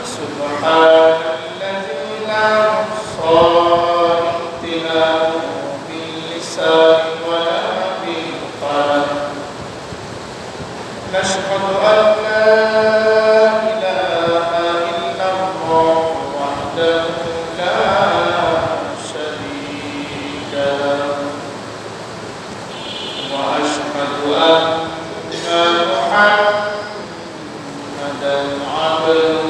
سبحان الذي لا يحصى امتنانه باللسان ولا بالقلم نشهد أن لا إله إلا الله وحده لا شريك له وأشهد أن محمدا عبده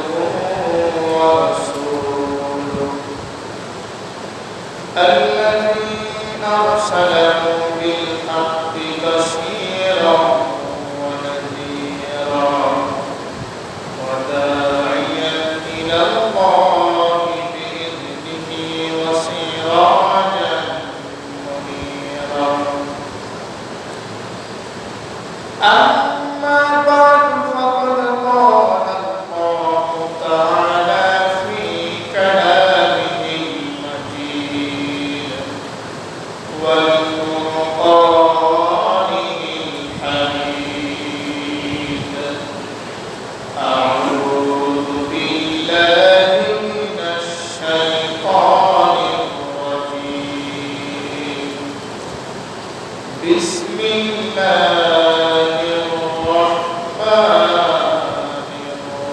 ورسوله الذي أرسله بالحق بشيرا ونذيرا وداعيا إلى الله بإذنه وسراجا منيرا أما بعد فقد قال الله تعالى في كلامه المجيد وفرقانه الحميد أعوذ بالله من الشيطان الرجيم بسم الله الرحمن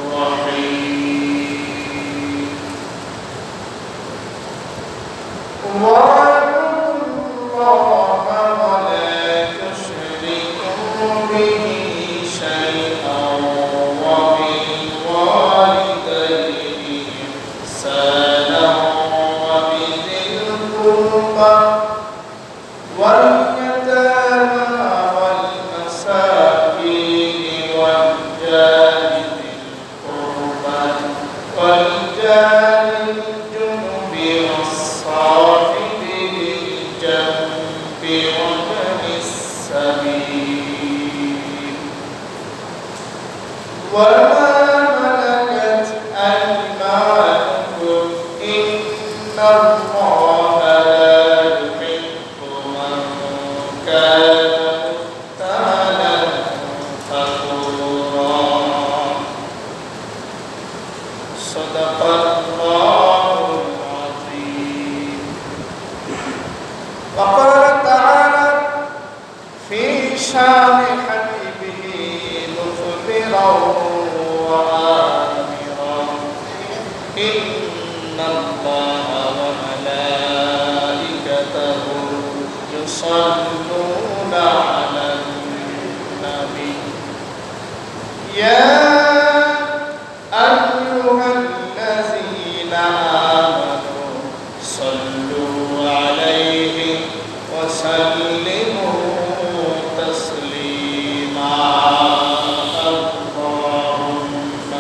الرحيم واعبدوا الله ولا تشركوا به شيئا وبالوالدين إحسانا وبذي القربى واليتامى والمساكين والجار ذي القربى والجار الجنب والصاحب بالجنب وابن السبيل وما ملكت أيمانكم إن الله لا يحب من كان مختالا فخورا صدق الله العظيم وقال تعالى في شان حبيبه مخبرا وآمرا إن الله وملائكته يصلون على النبي يا أيها الذين آمنوا صلوا عليه وسلموا تسليما اللهم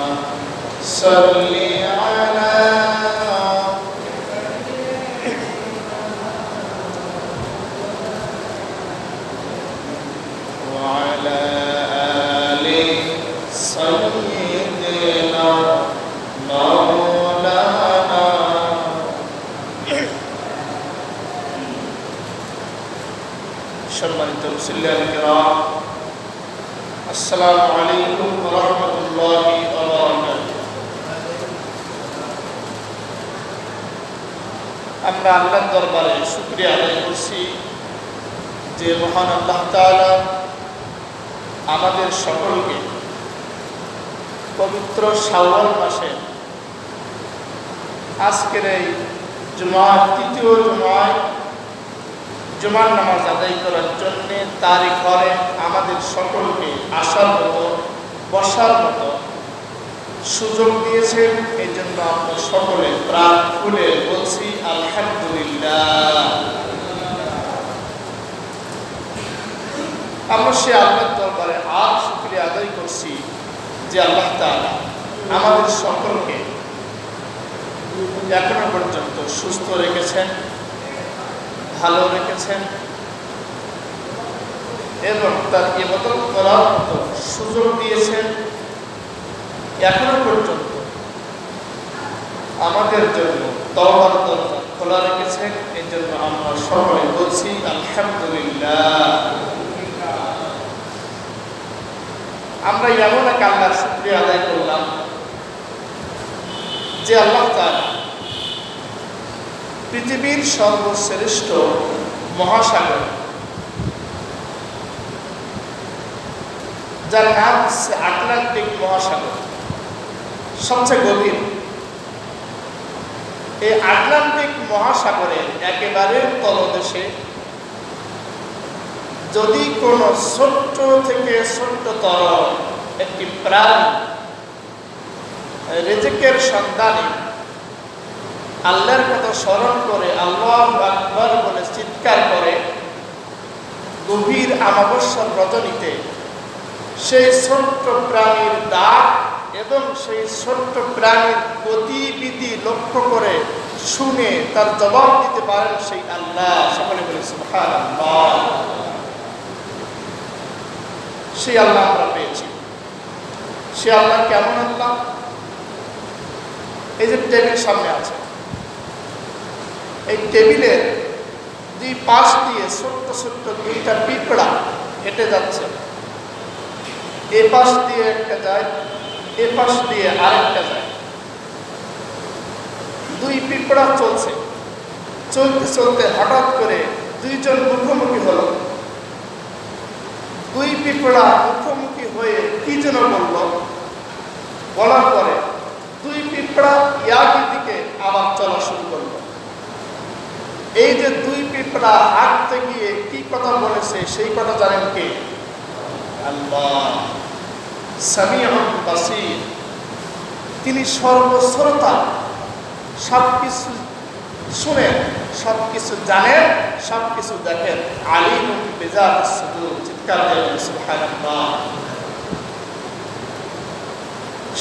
صل على وعلى آل سيدنا مولانا সম্মানিত মুসল্লিয়ান কিরাম আসসালামু আলাইকুম ওয়া রাহমাতুল্লাহি ওয়া বারাকাতুহু আমরা আল্লাহর দরবারে শুকরিয়া আদায় করছি যে মহান আল্লাহ তাআলা আমাদের সকলকে পবিত্র শাওয়াল মাসে আজকের এই জুমার তৃতীয় জুমায় জুমার নামাজ আদায় করার জন্যে তারই ঘরে আমাদের সকলকে আসার মতো বসার মতো সুযোগ দিয়েছেন। এই জন্য আমরা সকলে প্রাণ খুলে বলছি আলহামদুলিল্লাহ। আমরা সে আল্লাহর দরবারে আর শুকরিয়া আদায় করছি যে আল্লাহ তাআলা আমাদের সকলকে এখনো পর্যন্ত সুস্থ রেখেছেন, ভালো রেখেছেন এবং তার ইবাদত করার মতো সুযোগ দিয়েছেন। এখনো পর্যন্ত আমাদের জন্য তওবার দরজা খোলা রেখেছেন। এই জন্য আমরা সবাই বলছি আলহামদুলিল্লাহ। আমরা এমন এক আল্লাহর শুকরিয়া আদায় করলাম যে আল্লাহ তাআলা পৃথিবীর সর্বশ্রেষ্ঠ মহাসাগর, যার নাম হচ্ছে আটলান্টিক মহাসাগর, সবচেয়ে গভীর। এই আটলান্টিক মহাসাগরের একেবারে তলদেশে যদি কোনো ছোট্ট থেকে ছোট্টতর একটি প্রাণী রিজিকের সন্ধানে আল্লাহর কথা স্মরণ করে আল্লাহু আকবার বলে চিৎকার করে গভীর অমাবস্যার রজনীতে, সেই ছোট্ট প্রাণীর ডাক এবং সেই ছোট্ট প্রাণীর গতিবিধি লক্ষ্য করে শুনে তার জবাব দিতে পারেন সেই আল্লাহ। সকলে বলে সুবহানাল্লাহ। সেই আল্লাহ আমরা পেয়েছি। সে আল্লাহ কেমন আল্লাহ? এই যে টেবিল সামনে আছে, এই টেবিলের দুই পাশ দিয়ে ছোট্ট ছোট্ট দুইটা পিঁপড়া হেঁটে যাচ্ছে। এ পাশ দিয়ে একটা যায়, এ পাশ দিয়ে আরেকটা যায়। দুই পিঁপড়া চলছে, চলতে চলতে হঠাৎ করে দুইজন মুখোমুখি হলো। দুই পিঁপড়া মুখোমুখি হয়ে কি যেন বলল, বলার পরে দুই পিঁপড়া ইয়াকের দিকে আবার চলা শুরু করলো। এই যে দুই পিঁপড়া হাঁটতে গিয়ে কি কথা বলেছে সেই কথা জানেন কে? আল্লাহ। সামিউন বাসীর, তিনি সর্বশ্রোতা, সবকিছু শুনেন, সবকিছু জানেন, সবকিছু দেখেন। আলিমুন বিযাতিস সুদূর, চিৎকার দিয়ে সুবহানাল্লাহ।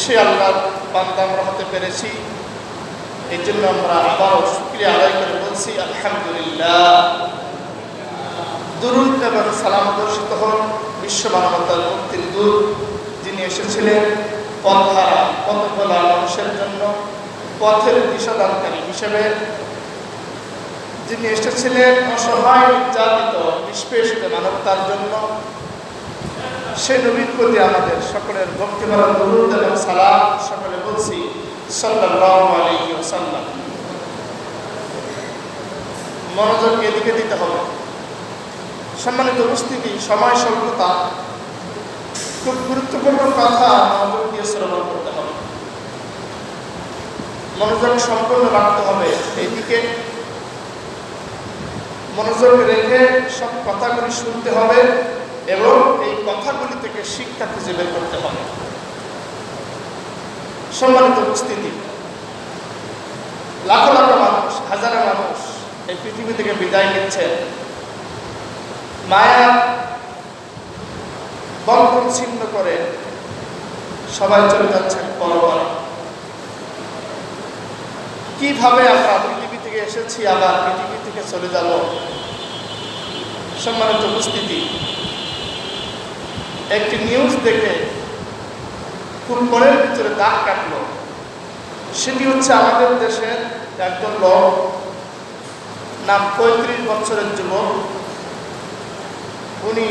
সে আল্লাহর বান্দা আমরা হতে পেরেছি, এই জন্য আমরা আবারও শুকরিয়া আদায় করে বলছি আলহামদুলিল্লাহ। দুরূদ এবং সালাম বর্ষিত হন বিশ্ব মানবতার মুক্তির দূত, যিনি এসেছিলেন পথহারা পথভোলা মানুষের জন্য পথের দিশাদানকারী হিসেবে, যিনি এসেছিলেন অসহায় নির্যাতিত নিষ্পেষিত মানবতার জন্য। সেই নবীর প্রতি আমাদের সকলের ভক্তিভরা দুরূদ এবং সালাম সকলে বলছি সাল্লাল্লাহু আলাইহি ওয়াসাল্লাম। মনোযোগ এদিকে দিতে হবে। সম্মানিত উপস্থিতি, সময় স্বল্পতা, খুব গুরুত্বপূর্ণ কথা মনোযোগ দিয়ে শ্রবণ করতে হবে, মনোযোগ সম্পূর্ণ রাখতে হবে। এইদিকে মনোযোগ রেখে সব কথাগুলি শুনতে হবে এবং এই কথাগুলি থেকে শিক্ষা খুঁজে বের করতে হবে। সম্মানিত উপস্থিতি, লাখো লাখো মানুষ, হাজারো মানুষ এই পৃথিবী থেকে বিদায় নিচ্ছে। মায়া বন্ধন ছিন্ন করে সবাই চলে যাচ্ছেন পরপারে। কিভাবে আমরা পৃথিবী থেকে এসেছি আবার পৃথিবী থেকে চলে যাব? সম্মানিত উপস্থিতি, একটি নিউজ দেখে খুব মনের ভিতরে দাগ কাটলো। সেটি হচ্ছে আমাদের দেশের একজন লোক, নাম 35 বছরের যুবক। উনি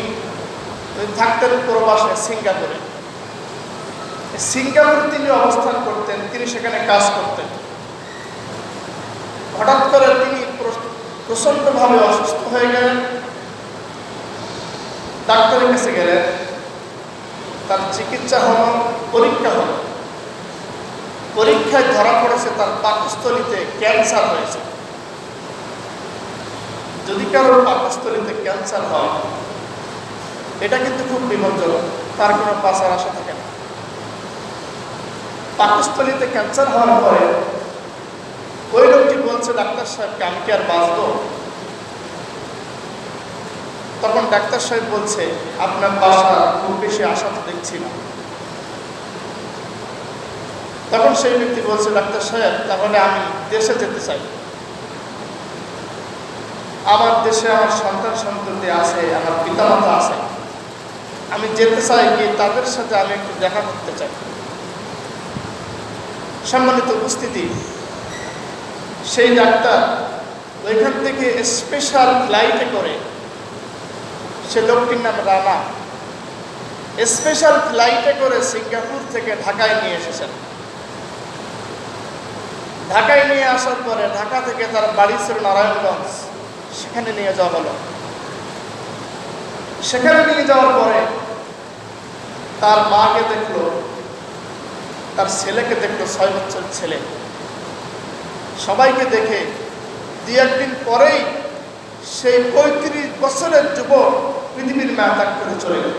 থাকতেন প্রবাসে সিঙ্গাপুরে। সিঙ্গাপুরে তিনি অবস্থান করতেন, তিনি সেখানে কাজ করতেন। হঠাৎ করে তিনি প্রচণ্ডভাবে অসুস্থ হয়ে গেলেন। ডাক্তারের কাছে গেলেন, তার চিকিৎসা হলো, পরীক্ষা হলো। পরীক্ষায় ধরা পড়েছে তার পাকস্থলীতে ক্যান্সার হয়েছে। যদি কারোর পাকস্থলীতে ক্যান্সার হয়, এটা কিন্তু খুব বিপজ্জনক, তার কোনো বাঁচার আশা থাকে না। পাকস্থলীতে ক্যান্সার হওয়ার পরে ওই লোকটি বলছে, ডাক্তার সাহেবকে আমি কি আর বাঁচবো? তখন ডাক্তার সাহেব বলছে, আপনার বাঁচার খুব বেশি আশা তো দেখছি না। তখন সেই ব্যক্তি বলছে, ডাক্তার সাহেব তাহলে আমি দেশে যেতে চাই, আমার দেশে আমার সন্তান সন্ততি আছে, আমার পিতামাতা আছে, আমি যেতে চাই, গিয়ে তাদের সাথে আমি একটু দেখা করতে চাই। সম্মানিত উপস্থিতি, সেই ডাক্তার ওইখান থেকে স্পেশাল ফ্লাইটে করে, সে লোকটির নাম রানা, স্পেশাল ফ্লাইটে করে সিঙ্গাপুর থেকে ঢাকায় নিয়ে এসেছেন। ঢাকায় নিয়ে আসার পরে ঢাকা থেকে তার বাড়ি ছিল নারায়ণগঞ্জ, সেখানে নিয়ে যাওয়া হলো। সেখানে নিয়ে যাওয়ার পরে তার মাকে দেখলো, তার ছেলেকে দেখলো, 6 বছর ছেলে। সবাইকে দেখে 2-1 দিন পরেই সেই 35 বছরের যুবক পৃথিবীর মায়া ত্যাগ করে চলে গেল।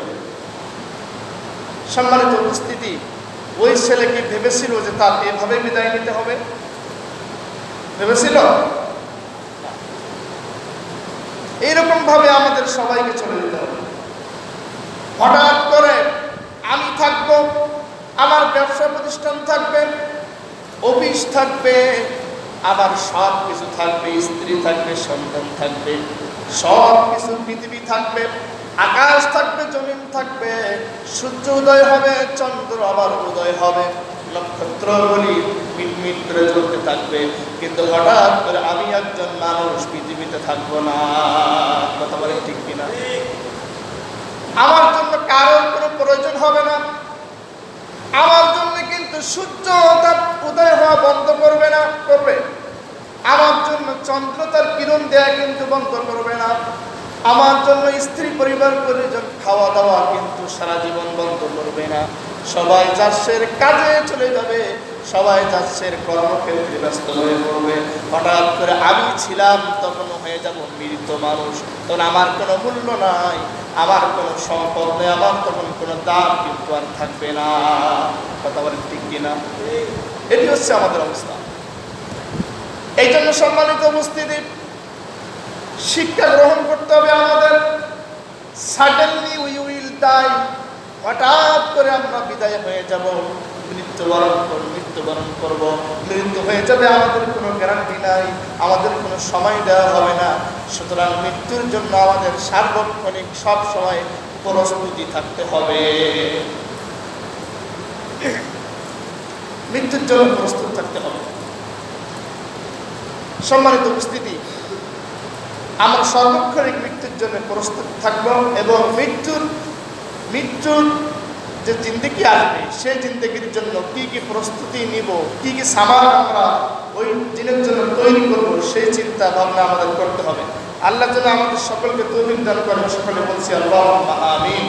সম্মানিত উপস্থিতি, ওই ছেলেকে ভেবেছিল যে তার এভাবে বিদায় নিতে হবে? ভেবেছিল? এইরকম ভাবে আমাদের সবাইকে চলে যেতে হবে। হঠাৎ করে আমি থাকবো, আমার ব্যবসা প্রতিষ্ঠান থাকবে, অফিস থাকবে, আবার সব কিছু থাকবে, স্ত্রী থাকবে, সন্তান থাকবে, সব কিছু পৃথিবী থাকবে, আকাশ থাকবে, জমিন থাকবে, সূর্য উদয় হবে, চন্দ্র আবার উদয় হবে, নক্ষত্রগুলি মিটমিট করে জ্বলতে থাকবে, কিন্তু হঠাৎ করে আমি একজন মানুষ পৃথিবীতে থাকবো না। কথা বলে ঠিক কিনা? আমার জন্য কারোর কোনো প্রয়োজন হবে না। আমার জন্য কিন্তু সূর্য তার উদয় হওয়া বন্ধ করবে না, করবে। আমার জন্য চন্দ্র তার কিরণ দেয়া কিন্তু বন্ধ করবে না। আমার জন্য স্ত্রী পরিবার পরিজন খাওয়া দাওয়া কিন্তু সারা জীবন বন্ধ করবে না। সবাই যার কাজে চলে যাবে, সবাই যার কর্মক্ষেত্রে ব্যস্ত হয়ে পড়বে। হঠাৎ করে আমি ছিলাম তখন হয়ে যাব মৃত মানুষ, তখন আমার কোনো মূল্য নাই, আমার কোনো সম্পদ নেই, আমার তখন কোনো দাম কিন্তু আর থাকবে না। কথা বলেন ঠিক কিনা? এটি হচ্ছে আমাদের অবস্থা। এই জন্য সম্মানিত উপস্থিতি, শিক্ষা গ্রহণ করতে হবে আমাদের। সাডেনলি উই উইল ডাই, হঠাৎ করে আমরা বিদায় হয়ে যাব, মৃত্যুবরণ করব, মৃত্যু হয়ে যাবে, আমাদের কোনো গ্যারান্টি নাই, আমাদের কোনো সময় দেওয়া হবে না। সুতরাং মৃত্যুর জন্য আমাদের সার্বক্ষণিক সব সময় প্রস্তুতি থাকতে হবে। মৃত্যুর জন্য প্রস্তুত থাকতে হবে। সম্মানিত উপস্থিতি, আমরা সর্বক্ষণিক মৃত্যুর জন্য প্রস্তুত থাকব এবং মৃত্যুর যে জিন্দেগি আসবে সেই জিন্দেগির জন্য কি কি প্রস্তুতি নিব, কি কি সামান আমরা ওই দিনের জন্য তৈরি করব, সেই চিন্তা ভাবনা আমাদের করতে হবে। আল্লাহ যেন আমাদের সকলকে তৌফিক দান করেন। সকলে বলছি আল্লাহুম্মা আমিন।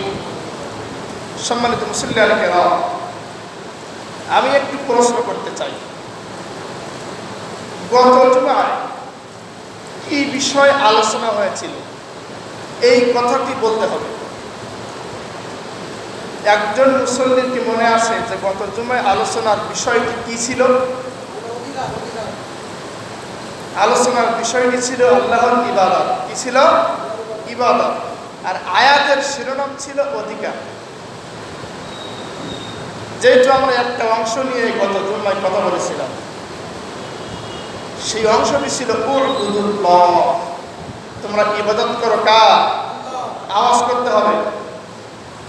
সম্মানিত মুসল্লিয়ান কিরাম, আমি একটু প্রশ্ন করতে চাই। গত জুমায় কি বিষয় আলোচনা হয়েছিল এই কথাটি বলতে হবে। একজন মুসল্লির কি মনে আছে যে গত জুমায় আলোচনার বিষয়টি কি ছিল? আলোচনার বিষয়টি ছিল আল্লাহর ইবাদত। কি ছিল? ইবাদত। আর আয়াতের শিরোনাম ছিল অধিকার। যেহেতু আমরা একটা অংশ নিয়ে গত জুমায় কথা বলেছিলাম, সেই অংশটি ছিল উবুদুল্লাহ, তোমরা ইবাদত করো কার? আওয়াজ করতে হবে।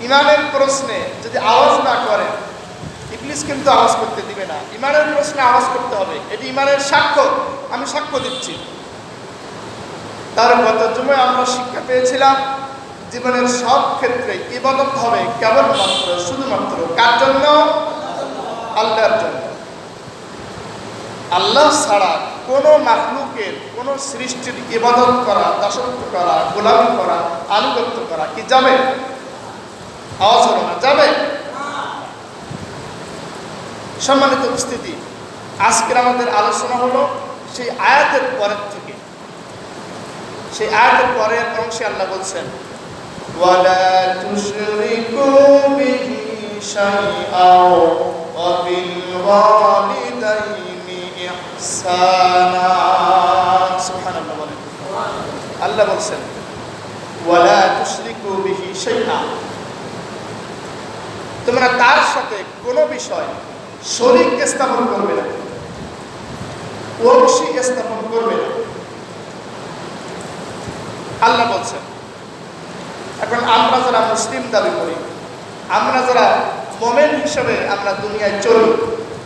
ইমানের প্রশ্নে যদি আওয়াজ না করে, ইবলিস কিন্তু আওয়াজ করতে দিবে না। ইমানের প্রশ্নে আওয়াজ করতে হবে, এটি ইমানের সাক্ষ্য, আমি সাক্ষ্য দিচ্ছি। তার গত জুমায় আমরা শিক্ষা পেয়েছিলাম জীবনের সব ক্ষেত্রে ইবাদত হবে কেবলমাত্র শুধুমাত্র কার জন্য? আল্লাহর জন্য। আল্লাহ ছাড়া কোনো মাখলুকের, কোনো সৃষ্টির ইবাদত করা, দাসত্ব করা, গোলামি করা, আনুগত্য করা কি যাবে? আওয়াজ হলো না, যাবে? সম্মানিত উপস্থিতি, আজকের আমাদের আলোচনা হলো সেই আয়াতের পরের থেকে। সেই আয়াতের পরের অংশে আল্লাহ বলছেন, ওয়ালা তুশরিকু বিহি শাইআও ওয়া বিল ওয়ালিদাইনি ইহসানা। সুবহানাল্লাহ বলেন। আল্লাহ বলছেন ওয়ালা তুশরিকু বিহি শাইআ, তোমরা তার সাথে কোনো বিষয় শরীক স্থাপন করবে না, অংশী স্থাপন করবে না, আল্লাহ বলছেন। এখন আমরা যারা মুসলিম দাবি করি, আমরা যারা মোমেন হিসেবে আমরা দুনিয়ায় চলি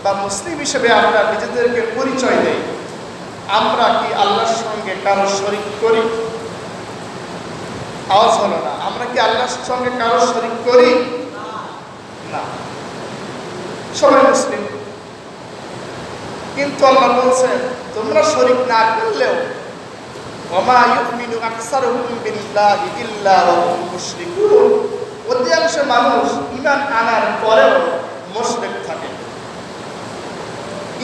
বা মুসলিম হিসেবে আমরা নিজেদেরকে পরিচয় দেই, আমরা কি আল্লাহর সঙ্গে কারো শরীক করি? আওয়াজ হলো না। আমরা কি আল্লাহর সঙ্গে কারো শরীক করি? না। সবাই মুসলিম। কিন্তু আল্লাহ বলছেন তোমরা শরীক না করলেও ওমা ইউমিনু আকসারুহুম বিল্লাহি ইল্লা ওয়া হুম মুশরিকুন, অধিকাংশ মানুষ ঈমান আনার পরেও মুশরিক থাকে,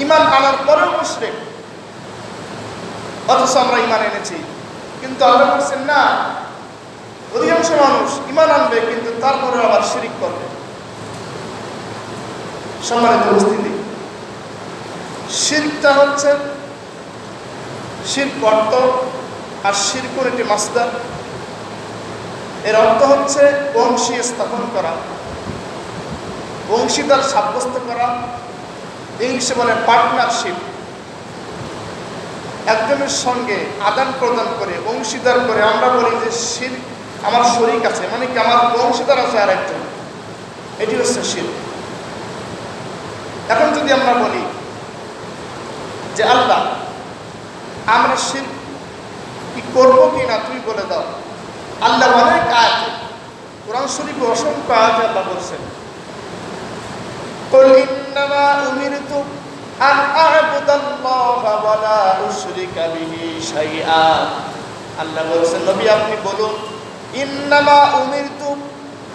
ঈমান আনার পরেও মুশরিক। অথচ আমরা ঈমান এনেছি, কিন্তু আল্লাহ বলছেন না, অধিকাংশ মানুষ ঈমান আনবে কিন্তু তারপরে আবার শিরক করবে। সম্মানিত উপস্থিতি, শিরকটা হচ্ছে শিরক অর্থ আর শিরকুর একটি মাসদার। এর অর্থ হচ্ছে বংশী স্থাপন করা, অংশীদার সাব্যস্ত করা, ইংলিশে বলে পার্টনারশিপ। একজনের সঙ্গে আদান প্রদান করে অংশীদার করে আমরা বলি যে শিরক, আমার শরীক আছে, মানে কি আমার অংশীদার আছে আর একজন, এটি হচ্ছে শিরক। এখন যদি আমরা বলি যে আল্লাহ আমরা শিরক কি করবো কি না তুমি বলে দাও, আল্লাহ অনেক আয়াতে, কোরআন শরীফে অসংখ্য আয়াতে আল্লাহ বলছেন কুল ইন্নামা উমিরতু আন আ'বুদাল্লাহা ওয়া লা উশরিকা বিহি শাইআ। আল্লাহ বলছেন নবী আপনি বলুন ইন্নামা উমিরতু,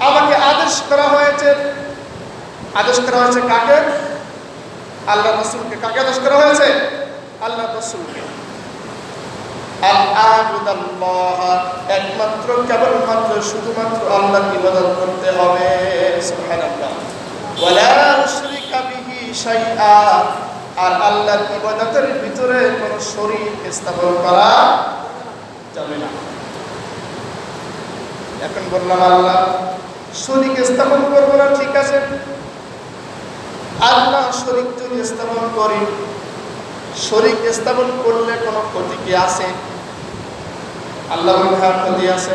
আমাকে আদেশ করা হয়েছে। আদেশ করা হয়েছে কাকে? আল্লাহ রাসূলকে। কাকে আদেশ করা হয়েছে? আল্লাহ রাসূলকে। একমাত্র কেবলমাত্র শুধুমাত্র আল্লাহর ইবাদত করতে হবে। সুবহানাল্লাহ। ওয়ালা উশরিকা বিহি শাইআ, আর আল্লাহর ইবাদতের ভিতরে কোনো শরীক স্থাপন করা যাবে না। এখন বললাম আল্লাহ শরীক স্থাপন করবো না, ঠিক আছে, আল্লাহ শরীক যদি স্থাপন করি, শরীক স্থাপন করলে কোনো ক্ষতি কি আছে? আল্লাহ বলেন ক্ষতি আছে।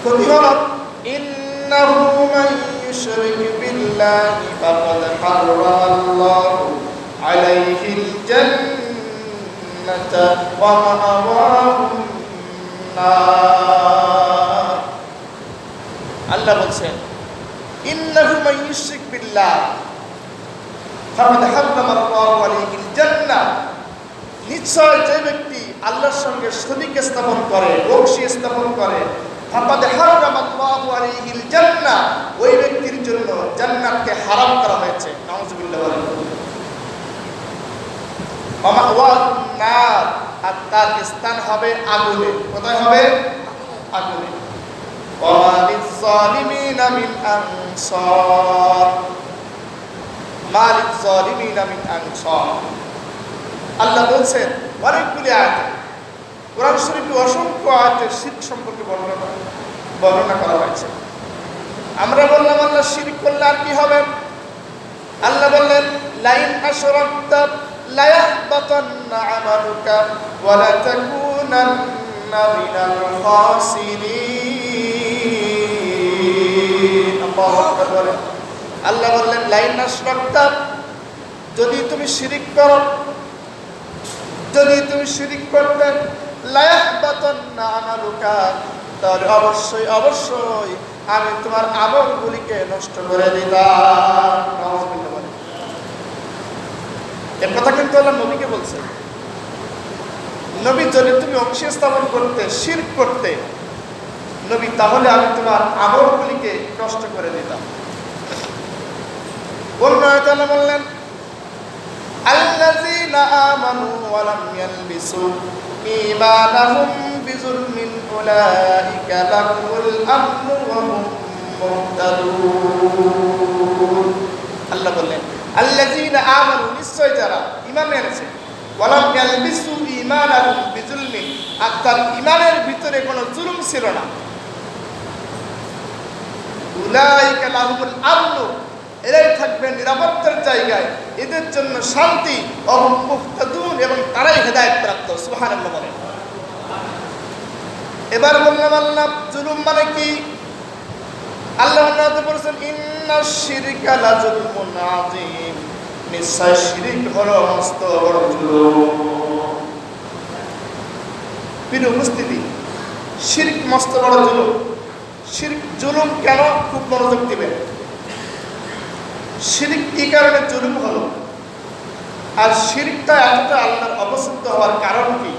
ক্ষতি হলো ইন্নাহু মান ইউশরিক বিল্লাহি ফাকাদ হারামাল্লাহু আলাইহিল জান্নাতা ওয়া মা'ওয়াহুন নার। আল্লাহ বলছেন ইন্নাহু মান ইউশরিক বিল্লাহ ফাকাদ হারামাল্লাহু আলাইহিল জান্নাহ, নিশ্চয় যে ব্যক্তি আল্লাহর সঙ্গে শরীক স্থাপন করে, বংশী স্থাপন করে, ফাকাদ হারামাল্লাহু আলাইহিল জান্নাহ, ওই ব্যক্তির জন্য জান্নাতকে হারাম করা হয়েছে। নাউযুবিল্লাহ। ওয়া মা'ওয়াহুন নার, আর তার স্থান হবে আগুনে। কোথায় হবে? আগুনে। ওয়া মা লিয-যালিমিনা মিন আনসার, মা লিয-যালিমিনা মিন আনসার। আল্লাহ বলছেন অনেকগুলি আয়াতে, কোরআন শরীফে অসংখ্য আয়াতে শিরক সম্পর্কে বর্ণনা করা হয়েছে। আমরা বললাম আল্লাহ শিরক করলে আর কি হবে? আল্লাহ বললেন লাইন আশরাকতা লা ইয়াহবাতান্না আমালুকা ওয়া লা তাকুনান্না মিনাল খাসিরিন। আল্লাহু আকবার। আল্লাহ বললেন লাইন আশরাকতা, যদি তুমি শিরক করো, যদি তুমি শিরক করতে, লা ইয়াহবাতান্না আমালুকা, তাহলে অবশ্যই অবশ্যই আমি তোমার আমলগুলিকে নষ্ট করে দিতাম। নাউযুবিল্লাহ। এর কথা কিন্তু আল্লাহ নবীকে বলছেন। নবী যদি তুমি অংশী স্থাপন করতে, শিরক করতে নবী, তাহলে আমি তোমার আমলগুলিকে নষ্ট করে দিতাম। অন্য আয়াতে আল্লাহ বললেন আল্লাযীনা আমানু ওয়া লাম ইয়ালবিসু ঈমানাহুম বিযুলমিন উলাইকা লাহুমুল আমনু ওয়া হুম মুহতাদুন। আল্লাহ বললেন আল্লাযীনা আমানু, নিশ্চয় যারা ঈমান এনেছে, ওয়া লাম ইয়ালবিসু ঈমানাহুম বিযুলমিন, আর তার ঈমানের ভিতরে কোনো জুলুম ছিল না, উলাইকা লাহুমুল আমনু, এরাই থাকবে নিরাপত্তার জায়গায়, এদের জন্য শান্তি, মুহতাদুন, এবং তারাই হেদায়েত প্রাপ্ত। সুবহানাল্লাহ বলেন। এবার বললাম আল্লাহ জুলুম মানে কি? আল্লাহ বলেছেন ইন্নাশ শিরকা লাযুলমুন আযীম, নিশ্চয় শিরক হলো মস্ত বড় জুলুম। প্রিয় উপস্থিতি, শিরক মস্ত বড় জুলুম। শিরক জুলুম কেন? খুব মনোযোগ দিবেন। শিরক কি কারণে জুলুম হলো? আর শিরকটা এতটা আল্লাহর অপছন্দ হওয়ার কারণ কি?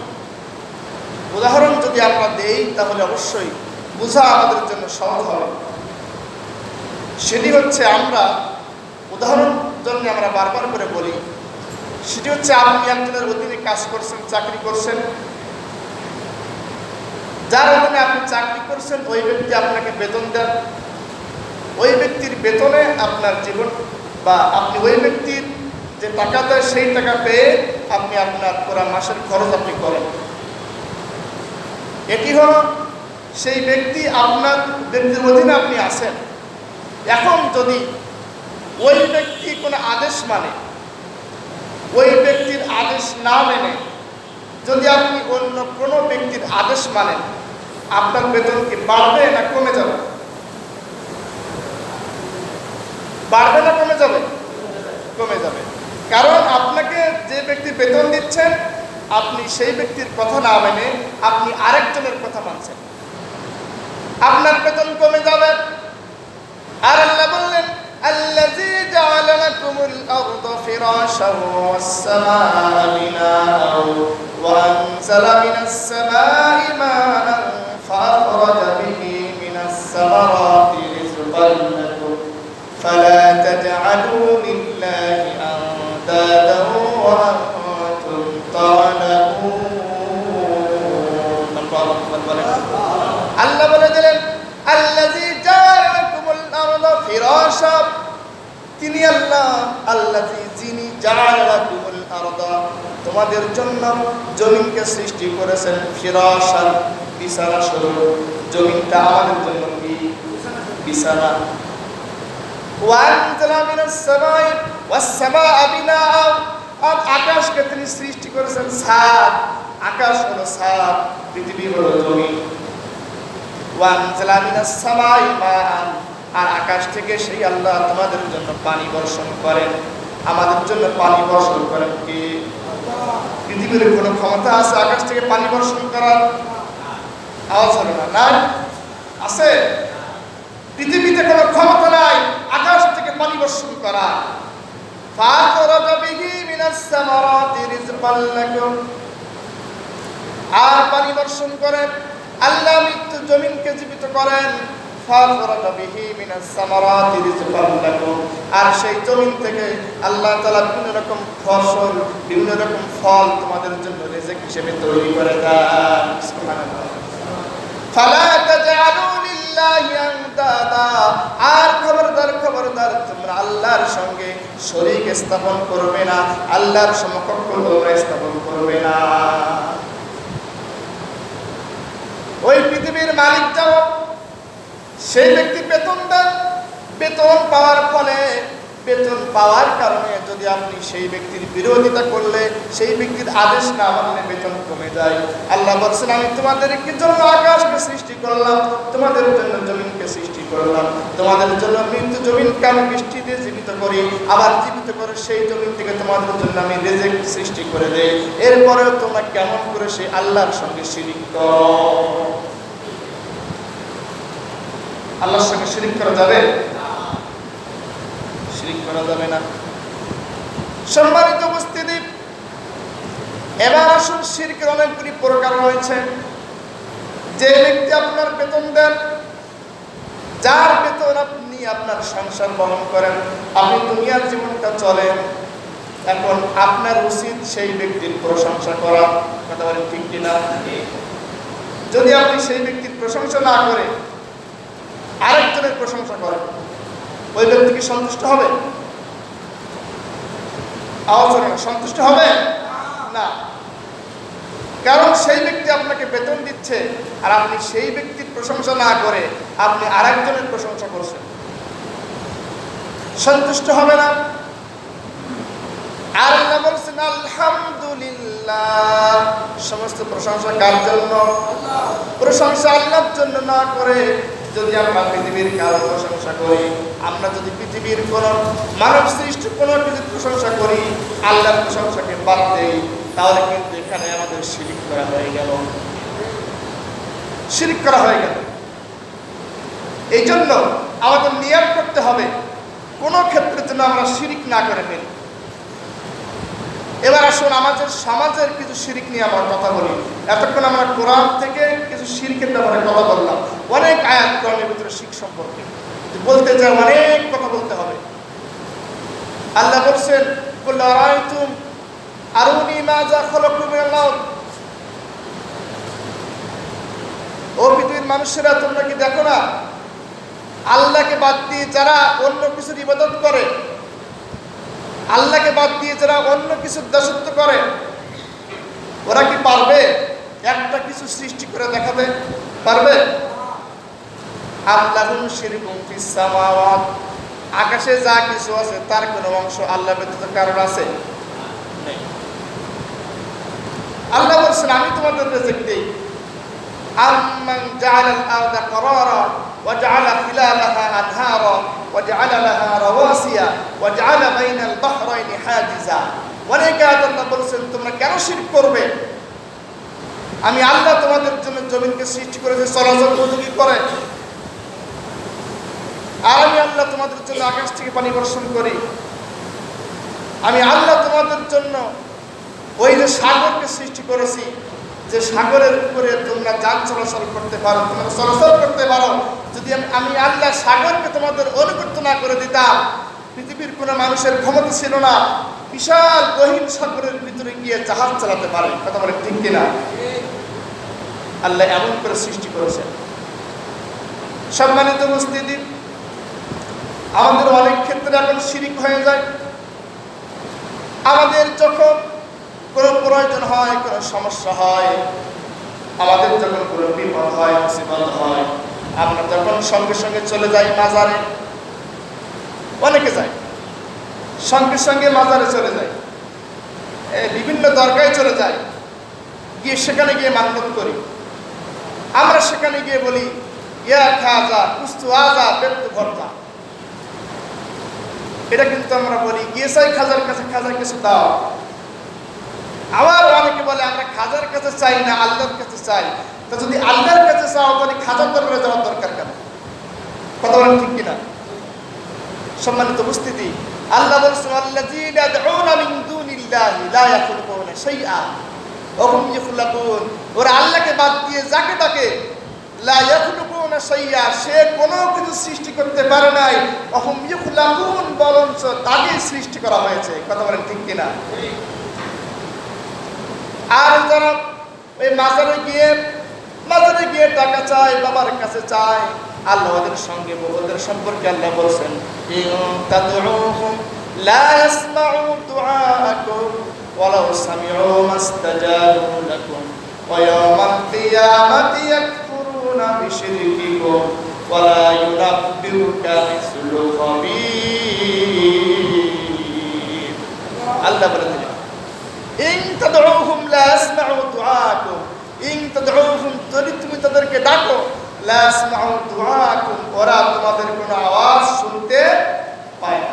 উদাহরণ যদি আমরা দেই তাহলে অবশ্যই বোঝা আমাদের জন্য সহজ হবে। সেটি হচ্ছে, আমরা উদাহরণ জন্য আমরা বারবার করে বলি, সেটি হচ্ছে আপনি একজনের অধীনে কাজ করছেন, চাকরি করছেন, যার অধীনে আপনি চাকরি করছেন ওই ব্যক্তি আপনাকে বেতন দেন, ওই ব্যক্তির বেতনে আপনার জীবন বা আপনি ওই ব্যক্তির যে টাকা দেয় সেই টাকা পেয়ে আপনি আপনার পুরা মাসের খরচ আপনি করেন। এটি হলো সেই ব্যক্তি, আপনার ব্যক্তির অধীনে আপনি আছেন। এখন যদি ওই ব্যক্তি কোনো আদেশ মানে, ওই ব্যক্তির আদেশ না মেনে যদি আপনি অন্য কোনো ব্যক্তির আদেশ মানেন, আপনার বেতন কি বাড়বে না কমে যাবে? বাড়বে না কমে যাবে? কমে যাবে। কারণ আপনাকে যে ব্যক্তি বেতন দিচ্ছেন, আপনি সেই ব্যক্তির কথা না মেনে আপনি আরেকজনের কথা মানছেন, আপনার বেতন কমে যাবে। আর আল্লাহ বললেন, আল্লাযী জাআলা লাকুমুল আরদা ফিরাশান ওয়াস সামাআ বিনাআন ওয়া আনজালা মিনাস সামাই মাআন ফাআখরাজা বিহি মিনাস সামারাতি রিজকান লাকুম ফালা তাজআলু লিল্লাহি আনদাদান ওয়া আনতুম তা'লামুন। আল্লাহ বলে দিলেন, আল্লাযী জাআলা লাকুমুল আরদা ফিরাশা, তিনি আল্লাহ, আল্লাযী যিনি জাআলা লাকুমুল আরদা, তোমাদের জন্য জমিনকে সৃষ্টি করেছেন, ফিরাশান বিছানা স্বরূপ। জমিনটা আমাদের জন্য কি? বিছানা। ওয়া আনজালা মিনাস সামাই ওয়াস সামাআ বিনাআ, আর আকাশকে তিনি সৃষ্টি করেছেন ছাদ। আকাশ হলো ছাদ, পৃথিবী হলো জমিন। ওয়া আনজালা মিনাস সামাই মাআন, আর আকাশ থেকে সেই আল্লাহ তোমাদের জন্য পানি বর্ষণ করেন। আমাদের জন্য পানি বর্ষণ করেন কি? পৃথিবীর কোনো ক্ষমতা আছে আকাশ থেকে পানি বর্ষণ করার? আওয়াজ হলো না? নাই? আছে? পৃথিবীতে কোনো ক্ষমতা নাই আকাশ থেকে পানি বর্ষণ করা। ফাআখরাজা বিহি মিনাস সামারাতি রিজকান লাকুম, আর পানি বর্ষণ করেন। আল্লাহ মৃত্যু জমিনকে জীবিত করেন। ফাআখরাজা বিহি মিনাস সামারাতি রিজকান লাকুম, আর সেই জমিন থেকে আল্লাহ তাআলা বিভিন্ন রকম ফসল, বিভিন্ন রকম ফল তোমাদের জন্য রিজিক হিসেবে তৈরি করে দেন। সুবহানাল্লাহ। ফালা তাজআলু লিল্লাহি আনদাদা, আর খবরদার খবরদার তোমরা আল্লাহর সঙ্গে শরীক স্থাপন করবে না, আল্লাহর সমকক্ষ তোমরা স্থাপন করবে না। ওই পৃথিবীর মালিক যাও, সেই ব্যক্তি বেতন দেন। বেতন পাওয়ার ফলে, বেতন পাওয়ার কারণে যদি আপনি সেই ব্যক্তির বিরোধিতা করলে, সেই ব্যক্তির আদেশ না মানলে বেতন কমে যায়। আল্লাহ বলছেন, আমি তোমাদের জন্য আকাশকে সৃষ্টি করলাম, তোমাদের জন্য জমিনকে সৃষ্টি করলাম, তোমাদের জন্য মৃত্যু জমিনকে আমি বৃষ্টি দিয়ে জীবিত করি, আবার জীবিত করে সেই জমিন থেকে তোমাদের জন্য আমি রিজিক সৃষ্টি করে দেই। এরপরেও তোমরা কেমন করে সেই আল্লাহর সঙ্গে শিরিক করো? আল্লাহর সঙ্গে শিরিক করা যাবে? শিরিক করা যাবে না। সম্মানিত উপস্থিতি, এবার আসুন, শিরকের অনেকগুলি প্রকার রয়েছে। যে ব্যক্তি আপনার বেতন দেন, যার বেতন আপনি আপনার সংসার বহন করেন, আপনি দুনিয়ার জীবনটা চলেন, এখন আপনার উচিত সেই ব্যক্তির প্রশংসা করা। কথা বলেন ঠিক কিনা? যদি আপনি সেই ব্যক্তির প্রশংসা না করে আরেকজনের প্রশংসা করেন, ওই ব্যক্তি কি সন্তুষ্ট হবে? আওয়াজ হবে না? সন্তুষ্ট হবে না। কারণ সেই ব্যক্তি আপনাকে বেতন দিচ্ছে, আর আপনি সেই ব্যক্তির প্রশংসা না করে আপনি আরেকজনের প্রশংসা করছেন, সন্তুষ্ট হবে না। আল্লাহ বলছেন, আলহামদুলিল্লাহ, সমস্ত প্রশংসা কার জন্য? প্রশংসা আল্লাহর জন্য না করে যদি আমরা পৃথিবীর কারো প্রশংসা করি, আমরা যদি পৃথিবীর কোন মানব সৃষ্টি কোনো কিছু প্রশংসা করি, আল্লাহর প্রশংসাকে বাদ দেই, তাহলে কিন্তু এখানে আমাদের শিরিক করা হয়ে গেল। শিরিক করা হয়ে গেল। এই জন্য আমাদের নিয়ত করতে হবে কোনো ক্ষেত্রে যেন আমরা শিরিক না করে ফেলি। এবার আসুন আমাদের সমাজের কিছু শিরিক নিয়ে আমরা কথা বলি। এতক্ষণ আমরা কোরআন থেকে কিছু শিরকের ব্যাপারে কথা বললাম, অনেক আয়াত কোরআনের ভিতরে শিরক সম্পর্কে বলতে চাই, অনেক কথা বলতে হবে। আল্লাহ বলছেন কুল আরাইতুম আরুনি মাযা খালাকু মিনাল আরদ, ও পৃথিবীর মানুষেরা তোমরা কি দেখো না আল্লাহকে বাদ দিয়ে যারা অন্য কিছুর ইবাদত করে, আল্লাহকে বাদ দিয়ে যারা অন্য কিছুর দাসত্ব করে, ওরা কি পারবে একটা কিছু সৃষ্টি করে দেখাতে পারবে? আল্লাহুম শিরকুম ফিস সামাওয়াত, আকাশে যা কিছু আছে তার কোনো অংশ আল্লাহ ব্যতীত কারোর আছে? নেই। আল্লাহ বলছেন আমি তোমাদের রিজিক দেই। আম্মান জাআলাল আরদা করারা ওয়া জাআলা খিলালাহা আনহারা ওয়া জাআলা লাহা রাওয়াসিয়া ওয়া জাআলা বাইনাল বাহরাইনি হাজিজা। অনেক আয়াত আল্লাহ বলছেন তোমরা কেন শিরক করবে? আমি আল্লাহ তোমাদের জন্য জমিনকে সৃষ্টি করেছি চলাচল উপযোগী করে, আর আমি আল্লাহ তোমাদের জন্য আকাশ থেকে পানি বর্ষণ করি। আমি আল্লাহ তোমাদের জন্য ওই যে সাগরকে সৃষ্টি করেছি, যে সাগরের উপরে তোমরা যান চলাচল করতে পারো, তোমরা চলাচল করতে পারো। যদি আমি আল্লাহ সাগরকে তোমাদের অনুগত না করে দিতাম, পৃথিবীর কোনো মানুষের ক্ষমতা ছিল না বিশাল গহীন সাগরের ভিতরে গিয়ে জাহাজ চালাতে পারে। কথা বলে ঠিক কিনা? আল্লাহ এমন করে সৃষ্টি করেছেন। সম্মানিত উপস্থিতি, আমাদের অনেক ক্ষেত্রে এখন শিরিক হয়ে যায়। আমাদের যখন কোনো প্রয়োজন হয়, কোনো সমস্যা হয়, আমাদের যখন কোনো বিপদ হয়, মুসিবত হয়, আমরা যখন সঙ্গে সঙ্গে চলে যাই মাজারে, অনেকে যায় সঙ্গে সঙ্গে মাজারে চলে যায়, বিভিন্ন দরগায় চলে যায়, গিয়ে সেখানে গিয়ে মান্নত করি। আমরা সেখানে গিয়ে বলি ইয়া খাজা কুস্তু আজা বেত্তু ভর্তা। এটা কিন্তু আমরা বলি গিয়ে চাই খাজার কাছে, খাজার কিছু দাও। আবার অনেকে বলে আমরা খাজার কাছে চাই না, আল্লাহর কাছে চাই। তা যদি আল্লাহর কাছে চাও তাহলে খাজার দরবারে যাওয়ার দরকার কেন? কথা বলেন ঠিক কিনা? সম্মানিত উপস্থিতি, আল্লাহ বলছেন আল্লাযীনা ইয়াদউনা মিন দুনিল্লাহি লা ইয়াখলুকুনা শাইআ ওয়া হুম ইয়াখলুকুন। ওরা আল্লাহকে বাদ দিয়ে যাকে তাকে লা ইয়াখলুকুনা শাইআ, সে কোনো কিছু সৃষ্টি করতে পারে নাই। ওয়া হুম ইয়াখলুকুন, বরঞ্চ তাকে সৃষ্টি করা হয়েছে। কথা বলেন ঠিক কিনা? আর যারা ওই মাজারে গিয়ে টাকা চায়, বাবার কাছে চায়, আল্লাহ ওদের সঙ্গে ওদের সম্পর্কে আল্লাহ বলছেন ইন তাদউহুম লা ইয়াসমাউ দুআআকুম ওয়ালাউ সামিউ মাস্তাজাবু লাকুম ওয়া ইয়াওমাল কিয়ামাতি ইয়াকফুরুনা বিশিরকিকুম ওয়া লা ইউনাব্বিউকা মিসলু খাবীর। আল্লাহ বলেন ইন তাদউহুম লা ইয়াসমাউ দুআআকুম, ইন তাদউহুম, যদি তুমি তাদেরকে ডাকো, লা ইয়াসমাউ দুআআকুম, ওরা তোমাদের কোনো আওয়াজ শুনতে পায় না।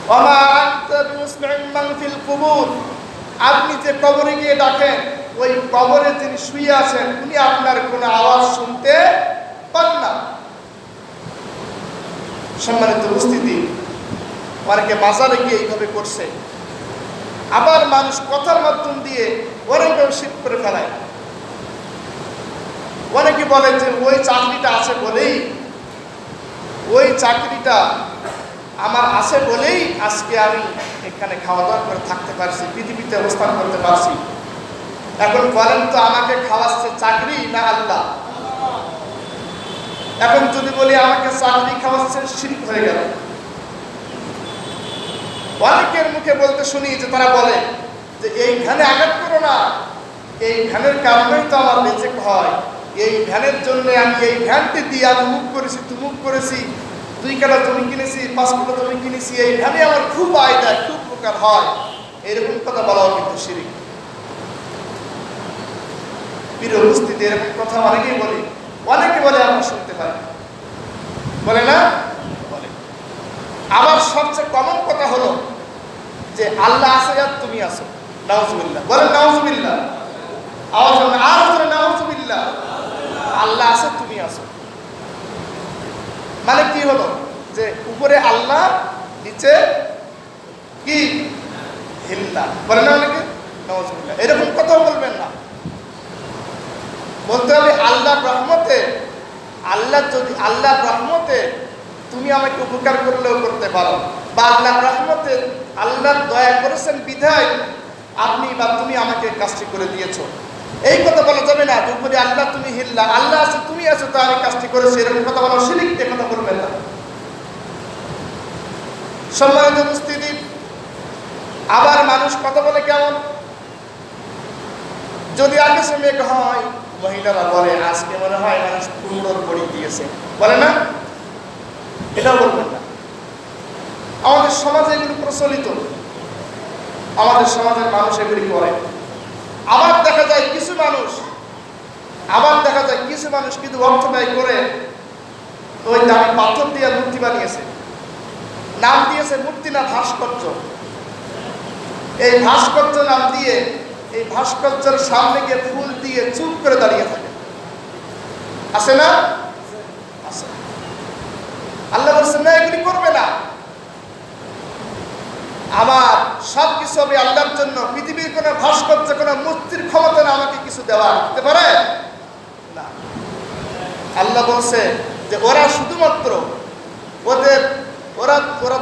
ওয়া মা আনতা বিমুসমিউন মান ফিল কুবুর, আপনি যে কবরে গিয়ে ডাকেন, ওই কবরে যিনি শুয়ে আছেন উনি আপনার কোনো আওয়াজ শুনতে পান না। সম্মানিত উপস্থিতি, অনেকে মাজারে গিয়ে এইভাবে করছে। আবার মানুষ কথার মাধ্যম দিয়ে অনেকেও শিরক করে ফেলায়। অনেকে বলে যে ওই চাকরিটা আছে বলেই, ওই চাকরিটা আমার আছে বলেই আজকে আমি এখানে খাওয়া দাওয়া করে থাকতে পারছি, পৃথিবীতে অবস্থান করতে পারছি। এখন বলেন তো আমাকে খাওয়াচ্ছে চাকরি না আল্লাহ? এখন যদি বলি আমাকে চাকরি খাওয়াচ্ছে, শিরক হয়ে গেল। অনেকের মুখে বলতে শুনি যে তারা বলে যে এই ধ্যানে আঘাত করো না, এই ধ্যানের কারণেই তো আমার রিজিক হয়, এই ধ্যানের জন্য আমি এই ধ্যানটি দিয়ে আমি মুখ করেছি, তুমুক করেছি, 2 কাঠা জমি কিনেছি, 5 কাঠা জমি কিনেছি, এই ধ্যানে আমার খুব আয় দেয়, খুব উপকার হয়। এরকম কথা বলাও কিন্তু শিরক। প্রিয় উপস্থিতি, এরকম কথা অনেকেই বলি, অনেকে বলে আমরা শুনতে পাই, বলে না? বলে। আবার সবচেয়ে কমন কথা হলো যে আল্লাহ আছে আর তুমি আছো। নাউজুবিল্লাহ, বলেন নাউজুবিল্লাহ, আওয়াজ হবে আর বলে নাউজুবিল্লাহ। আল্লাহ আছে তুমি আছো মানে কি হলো? যে উপরে আল্লাহ, নিচে কি হিল্লা বলে না অনেকে, নাউজুবিল্লাহ। এরকম কথা বলবেন না, বলতে হবে আল্লাহর রহমতে। আল্লাহর রহমতে তুমি আমাকে উপকার করলেও করতে পারো, বা আল্লাহর রহমতে আল্লাহর দয়া করেছেন বিধায় আপনি বা তুমি আমাকে কাজটি করে দিয়েছো, এই কথা বলা যাবে না। উপরে আল্লাহ তুমি হিল্লা, আল্লাহ আছে তুমি আছো তো আমি কাজটি করেছি, এরকম কথা বলা শিরিক, এ কথা বলবেন না। সম্মানিত উপস্থিতি, আবার মানুষ কথা বলে কেমন, যদি আকাশে মেঘ হয় মহিলারা বলে আজকে মনে হয় মানুষ কুমড়োর বড়ি দিয়েছে, বলে না? এটাও বলবেন না। আমাদের সমাজে এগুলি প্রচলিত, আমাদের সমাজের মানুষ এগুলি করে। আবার দেখা যায় কিছু মানুষ কিন্তু অর্থ ব্যয় করে ওই দামি পাথর দিয়ে মূর্তি বানিয়েছে, নাম দিয়েছে মূর্তি না ভাস্কর্য। এই ভাস্কর্য নাম দিয়ে এই ভাস্কর্যের সামনে গিয়ে ফুল দিয়ে চুপ করে দাঁড়িয়ে থাকে, আছে না? আছে। আল্লাহ বলছেন না এগুলি করবে না। আমার সবকিছু হবে আল্লাহর জন্য। পৃথিবীর কোন ভাস্কর্য কোন মূর্তির ক্ষমতা না আমাকে কিছু দেওয়া, দিতে পারে না। আল্লাহ বলছে যে ওরা শুধুমাত্র ওরা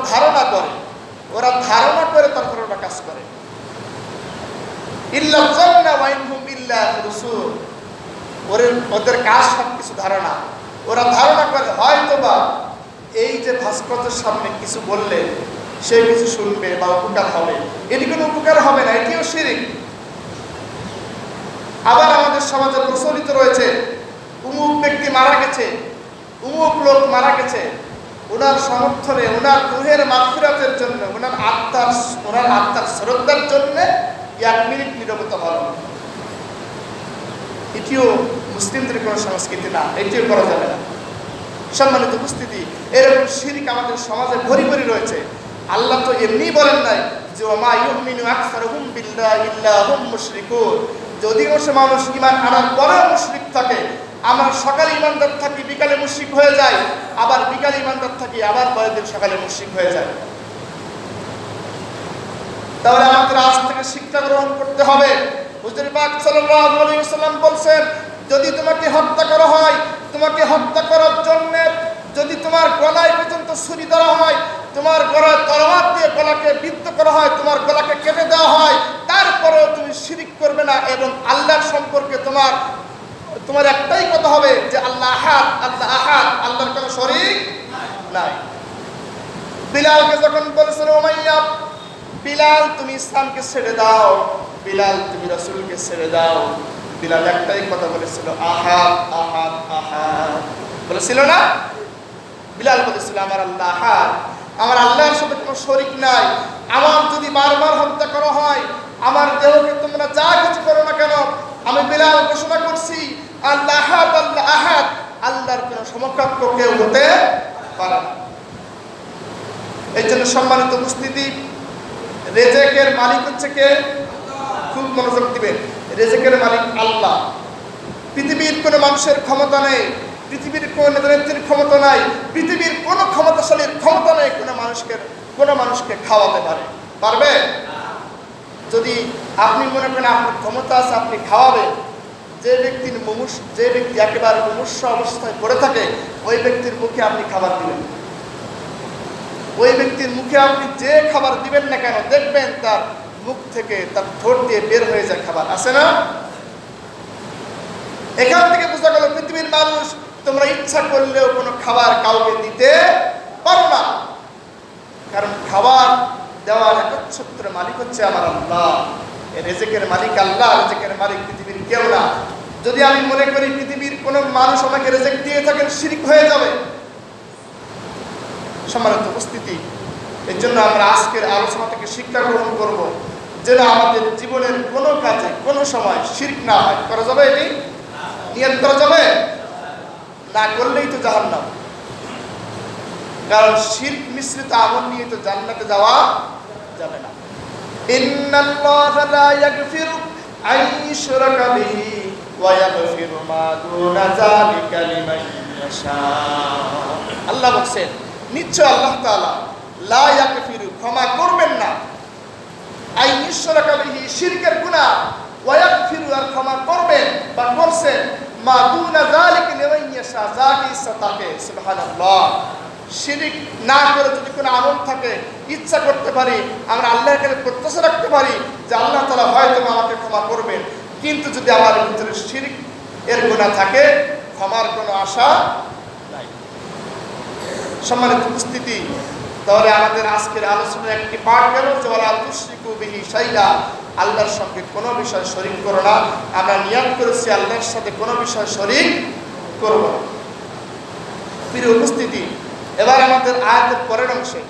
ধারণা করে তারপর ওরা কাজ করে। ইল্লা জান্না ওয়া ইনহুম ইল্লা রুসুল, ওদের কাজ সবকিছু ধারণা। ওরা ধারণা করে হয়তোবা এই যে ভাস্কর্যের সামনে কিছু বললে সে কিছু শুনবে বা উপকার হবে, এটি কোনো উপকার হবে না, এটিও শিরক। আবার আমাদের সমাজে প্রচলিত রয়েছে উমুক ব্যক্তি মারা গেছে, উমুক লোক মারা গেছে, ওনার সমর্থনে, ওনার রূহের মাগফিরাতের জন্য, ওনার আত্মার শ্রদ্ধার জন্য 1 মিনিট নীরবতা পালন। এটিও মুসলিমদের কোনো সংস্কৃতি না, এটিও করা যাবে না। সম্মানিত উপস্থিতি, এরকম শিরক আমাদের সমাজে ভরি ভরি রয়েছে। আল্লাহ তো এমনি বলেন নাই যে ওমা ইউমিনু আকসারুহুম বিল্লাহি ইল্লা হুম মুশরিকুন, যদি সে মানুষ ঈমান আনার পরেও মুশরিক থাকে, আমরা সকালে ঈমানদার থাকি বিকালে মুশরিক হয়ে যায়, আবার বিকালে ঈমানদার থাকি আবার পরের দিন সকালে মুশরিক হয়ে যায়। তাহলে আমাদের আজ থেকে শিক্ষা গ্রহণ করতে হবে। হুজুর পাক সাল্লাল্লাহু আলাইহি ওয়াসাল্লাম বলেন, যদি তোমাকে হত্যা করা হয়, তোমাকে হত্যা করার জন্য যদি তোমার গলায় পর্যন্ত ছুরি ধরা হয়, তোমার গলায় তরবার দিয়ে গলাকে বিদ্ধ করা হয়, তোমার গলাকে কেটে দেওয়া হয়, তারপরেও তুমি শিরক করবে না এবং আল্লাহর সম্পর্কে তোমার একটাই কথা হবে যে আল্লাহ আহাদ, আল্লাহ আহাদ, আল্লাহর কোনো শরীক নাই। বিলালকে যখন বলেছিল উমাইয়া, বিলাল তুমি ইসলামকে ছেড়ে দাও, বিলাল তুমি রাসূলকে ছেড়ে দাও, বিলাল একটাই কথা বলেছিল আহাদ আহাদ আহাদ, বলেছিল না? বিলাল বলেছিল আমার আল্লাহ আহাদ, আমার আল্লাহর সাথে কোনো শরীক নাই। আমার যদি বারবার হত্যা করা হয়, আমার দেহকে তোমরা যা কিছু করো না কেন, আমি বিলাল ঘোষণা করছি আল্লাহ আহাদ, আল্লাহ আহাদ, আল্লাহর কোনো সমকক্ষ কেউ হতে পারে না। এই জন্য সম্মানিত উপস্থিতি, রেজেকের মালিক হচ্ছে কে? খুব মনোযোগ দিবেন, রেজেকের মালিক আল্লাহ। পৃথিবীর কোনো মানুষের ক্ষমতা নেই, পৃথিবীর কোনো নেতৃত্বের ক্ষমতা নাই, পৃথিবীর কোনো ক্ষমতাশালীর ক্ষমতা নেই কোনো মানুষকে খাওয়াতে পারবে? যদি আপনি মনে করেন আপনার ক্ষমতা আছে, আপনি খাওয়াবেন, যে ব্যক্তি একেবারে মুমূর্ষু অবস্থায় পড়ে থাকে, ওই ব্যক্তির মুখে আপনি খাবার দিবেন। ওই ব্যক্তির মুখে আপনি যে খাবার দিবেন না কেন, দেখবেন তার মুখ থেকে, তার ঠোঁট দিয়ে বের হয়ে যায় খাবার, আছে না? এখান থেকে বোঝা গেল পৃথিবীর মানুষ তোমরা ইচ্ছা করলেও কোনো খাবার কাউকে দিতে পারো না, কারণ খাবার দেওয়ার একচ্ছত্র মালিক হচ্ছে আমার আল্লাহ। রিজিকের মালিক আল্লাহ, রিজিকের মালিক পৃথিবীর কেউ না। যদি আমি মনে করি পৃথিবীর কোনো মানুষ আমাকে রিজিক দিয়ে থাকেন, শিরক হয়ে যাবে। সম্মানিত উপস্থিতি, এর জন্য আমরা আজকের আলোচনা থেকে শিক্ষা গ্রহণ করব যেন আমাদের জীবনের কোনো কাজে কোনো সময় শিরক না হয়। করা যাবে? এটি নিয়ত করা যাবে? না করলেই তো জাহান্নাম, কারণ শিরক মিশ্রিত আমল নিয়ে তো জান্নাতে যাওয়া যাবে না। ইন্নাল্লাহা লা ইয়াগফিরু আন ইউশরাকা বিহি ওয়া ইয়াগফিরু মা দুনা যালিকা লিমান ইয়াশা। আল্লাহ বলেন, নিশ্চয় আল্লাহ তাআলা লা ইয়াগফিরু, ক্ষমা করবেন না, আন ইশরাকা বিহি শিরকের গুনাহ, ওয়া ইয়াগফিরু আর ক্ষমা করবেন বা করছেন মা দুনা যালিকা লিমান ইয়াশা, যাকে ইচ্ছা তাকে। সুবহানাল্লাহ। শিরিক না করে যদি কোনো আমল থাকে, ইচ্ছা করতে পারি, আমরা আল্লাহর কাছে প্রত্যাশা রাখতে পারি যে আল্লাহ তাআলা হয়তো আমাকে ক্ষমা করবেন, কিন্তু যদি আমার ভিতরে শিরিক এর গুনাহ থাকে, ক্ষমার কোনো আশা নাই। সম্মানিত উপস্থিতি, তাহলে আমাদের আজকের আলোচনার একটি পাঠ গেল যে ওয়ালা তুশরিকু বিহি শাইআ, আল্লাহর সঙ্গে কোনো বিষয় শরীক করো না। আমরা নিয়ত করেছি আল্লাহর সাথে কোনো বিষয় শরীক করব না। প্রিয় উপস্থিতি, এবার আমাদের আয়াতের পরের অংশে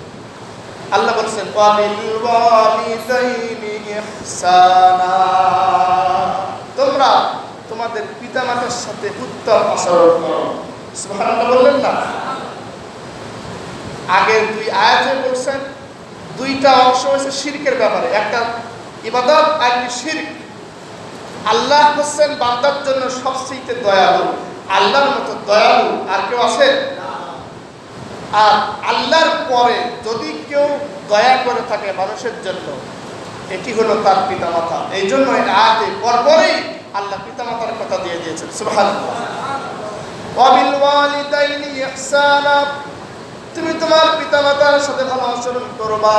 আল্লাহ বলছেন ওয়াবিল ওয়ালিদাইনি ইহসানা, তোমরা তোমাদের পিতামাতার সাথে উত্তম আচরণ করো। সুবহানাল্লাহ বললেন না? আগের দুই আয়াতে বলছেন, দুইটা অংশ হয়েছে শিরকের ব্যাপারে, একটা ইবাদত আর একটি শিরক। আল্লাহ হচ্ছেন বান্দার জন্য সবচেয়ে দয়ালু, আল্লাহর মতো দয়ালু আর কেউ আছে? আর আল্লাহর পরে যদি কেউ দয়া করে থাকে মানুষের জন্য, এটি হলো তার পিতামাতা। এই জন্য আয়াতে পরপরই আল্লাহ পিতামাতার কথা দিয়ে দিয়েছেন। সুবহানাল্লাহ। ওয়াবিল ওয়ালিদাইনি ইহসানা, তুমি তোমার পিতামাতার সাথে ভালো আচরণ করবা।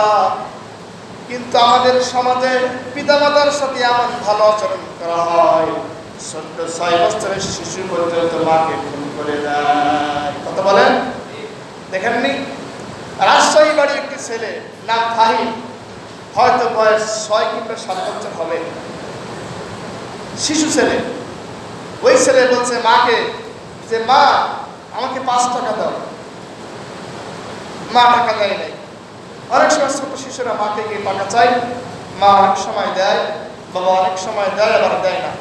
কিন্তু আমাদের সমাজে পিতামাতার সাথে এমন ভালো আচরণ করা হয়, ছোট্ট 6 বছরের শিশু পর্যন্ত মাকে খুন করে দেয়। কথা বলেন, দেখেননি? রাজশাহী বাড়ির একটি ছেলে, নাম ফাহিম, হয়তো বয়স 6 কিংবা 7 বছর হবে, শিশু ছেলে। ওই ছেলে বলছে মাকে যে মা আমাকে 5 টাকা দাও। মা টাকা দেয় নাই। অনেক সময় ছোট শিশুরা মাকে গিয়ে টাকা চায়, মা অনেক সময় দেয়, বাবা অনেক সময় দেয়, আবার দেয় না।